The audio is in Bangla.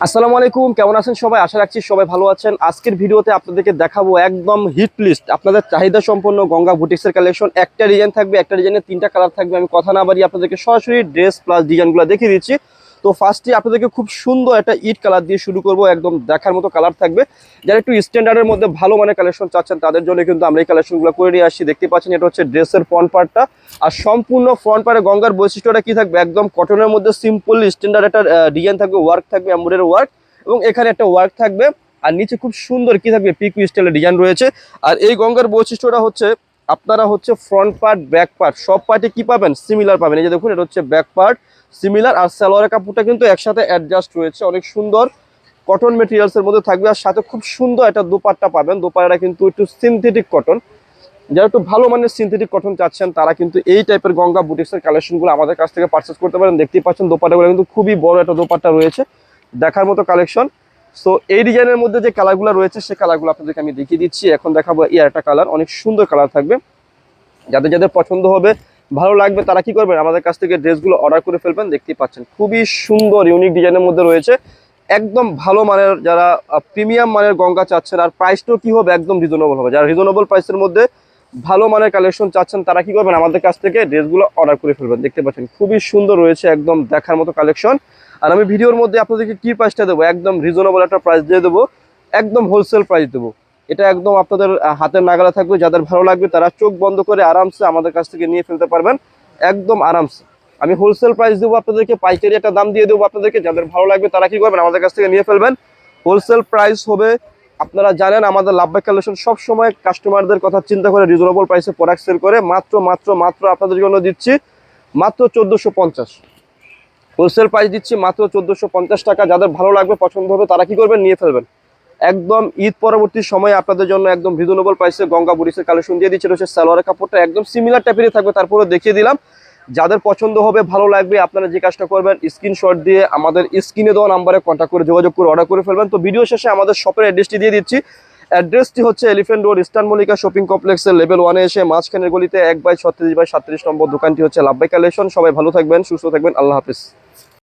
আসসালামু আলাইকুম, কেমন আছেন সবাই? আশা রাখছি সবাই ভালো আছেন। আজকের ভিডিওতে আপনাদেরকে দেখাবো একদম হিট লিস্ট আপনাদের চাহিদা সম্পন্ন গঙ্গা বুটিক্সের কালেকশন। একটা ডিজাইন থাকবে, একটা ডিজাইনের তিনটা কালার থাকবে। আমি কথা না বাড়িয়ে আপনাদেরকে সরাসরি ড্রেস প্লাস ডিজাইনগুলো দেখিয়ে দিচ্ছি। তো ফার্স্টে আপনাদেরকে খুব সুন্দর একটা ইট কালার দিয়ে শুরু করব, একদম দেখার মতো কালার থাকবে। যারা একটু স্ট্যান্ডার্ডের মধ্যে ভালো মানের কালেকশন চাচ্ছেন তাদের জন্য কিন্তু আমরা এই কালেকশনগুলো করে নিয়ে আসছি। দেখতে পাচ্ছেন এটা হচ্ছে ড্রেসের ফ্রন্ট পার্টটা, আর সম্পূর্ণ ফ্রন্ট পার্টে গঙ্গার বৈশিষ্ট্যটা কি থাকবে, একদম কটনের মধ্যে সিম্পল স্ট্যান্ডার্ড একটা ডিজাইন থাকবে, ওয়ার্ক থাকবে, এমব্রয়ডারি ওয়ার্ক, এবং এখানে একটা ওয়ার্ক থাকবে। আর নিচে খুব সুন্দর কি থাকবে, পিকু স্টাইলের ডিজাইন রয়েছে। আর এই গঙ্গার বৈশিষ্ট্যটা হচ্ছে আপনারা হচ্ছে ফ্রন্ট পার্ট ব্যাক পার্ট সব পার্টে কি পাবেন, সিমিলার পাবেন। এই যে দেখুন, এটা হচ্ছে ব্যাক পার্ট সিমিলার, আর সালোয়ারের কাপড়টা কিন্তু একসাথে অ্যাডজাস্ট রয়েছে, অনেক সুন্দর কটন মেটেরিয়ালসের মধ্যে থাকবে। আর সাথে খুব সুন্দর একটা দোপাট্টা পাবেন, দোপাট্টাটা কিন্তু একটু সিনথেটিক কটন। যারা একটু ভালো মানের সিনথেটিক কটন চাচ্ছেন তারা কিন্তু এই টাইপের গঙ্গা বুটিক্সের কালেকশনগুলো আমাদের কাছ থেকে পারচেস করতে পারেন। দেখতেই পাচ্ছেন দোপাট্টাগুলো কিন্তু খুবই বড় একটা দোপাট্টা রয়েছে, দেখার মতো কালেকশন। সো এই ডিজাইনের মধ্যে যে কালারগুলো রয়েছে সেই কালারগুলো আপনাদেরকে আমি দেখিয়ে দিচ্ছি। এখন দেখাবো এই একটা কালার, অনেক সুন্দর কালার থাকবে। যাদের যাদের পছন্দ হবে, ভালো লাগবে, তারা কি করবেন, আমাদের কাছ থেকে ড্রেসগুলো অর্ডার করে ফেলবেন। দেখতেই পাচ্ছেন খুবই সুন্দর ইউনিক ডিজাইনের মধ্যে রয়েছে, একদম ভালো মানের। যারা প্রিমিয়াম মানের গঙ্গা চাচ্ছেন, আর প্রাইসটাও কি হবে, একদম রিজনেবল হবে। যারা রিজনেবল প্রাইসের মধ্যে ভালো মানের কালেকশন চাচ্ছেন তারা কি করবেন, আমাদের কাছ থেকে ড্রেসগুলো অর্ডার করে ফেলবেন। দেখতে পাচ্ছেন খুবই সুন্দর রয়েছে, একদম দেখার মতো কালেকশন। আর আমি ভিডিওর মধ্যে আপনাদেরকে কি প্রাইসটা দেবো, একদম রিজনেবল একটা প্রাইস দিয়ে দেবো, একদম হোলসেল প্রাইস দেবো। এটা একদম আপনাদের হাতের নাগালে থাকবে। যাদের ভালো লাগবে তারা চোখ বন্ধ করে আরামসে আমাদের কাছ থেকে নিয়ে ফেলতে পারবেন, একদম আরামসে। আমি হোলসেল প্রাইস দেবো আপনাদেরকে, পাইকারি একটা দাম দিয়ে দেবো আপনাদেরকে। যাদের ভালো লাগবে তারা কি করবেন, আমাদের কাছ থেকে নিয়ে ফেলবেন। হোলসেল প্রাইস হবে, আপনারা জানেন আমাদের লাভবাই কালেকশন সব সময় কাস্টমারদের কথা চিন্তা করে রিজনেবল প্রাইসে প্রোডাক্ট সেল করে। মাত্র মাত্র মাত্র আপনাদের জন্য দিচ্ছি মাত্র 1450। হোলসেল প্রাইস দিচ্ছি মাত্র 1450 টাকা। যাদের ভালো লাগবে, পছন্দ হবে, তারা কি করবেন, নিয়ে ফেলবেন। একদম ঈদ পরবর্তী সময়ে আপনাদের জন্য একদম রিজনেবল প্রাইসে গঙ্গা বুটিক্সের কালেকশন দিয়ে দিচ্ছে। রয়েছে সালোয়ারের কাপড়টা একদম সিমিলার টাইপেরই থাকবে, তারপরে দেখিয়ে দিলাম। যাদের পছন্দ হবে, ভালো লাগবে, আপনারা যে কাজটা করবেন, স্ক্রিনশট দিয়ে আমাদের স্ক্রিনে দেওয়া নাম্বারে কন্ট্যাক্ট করে যোগাযোগ করে অর্ডার করে ফেলবেন। তো ভিডিও শেষে আমাদের শপের অ্যাড্রেসটি দিয়ে দিচ্ছি। অ্যাড্রেসটি হচ্ছে elephant road, eastern Mallika shopping কমপ্লেক্সের লেভেল 1-এ এসে মাঝখানের গলিতে 1/36/37 নম্বর দোকানটি হচ্ছে লাভবাই কালেকশন। সবাই ভালো থাকবেন, সুস্থ থাকবেন, আল্লাহ হাফিজ।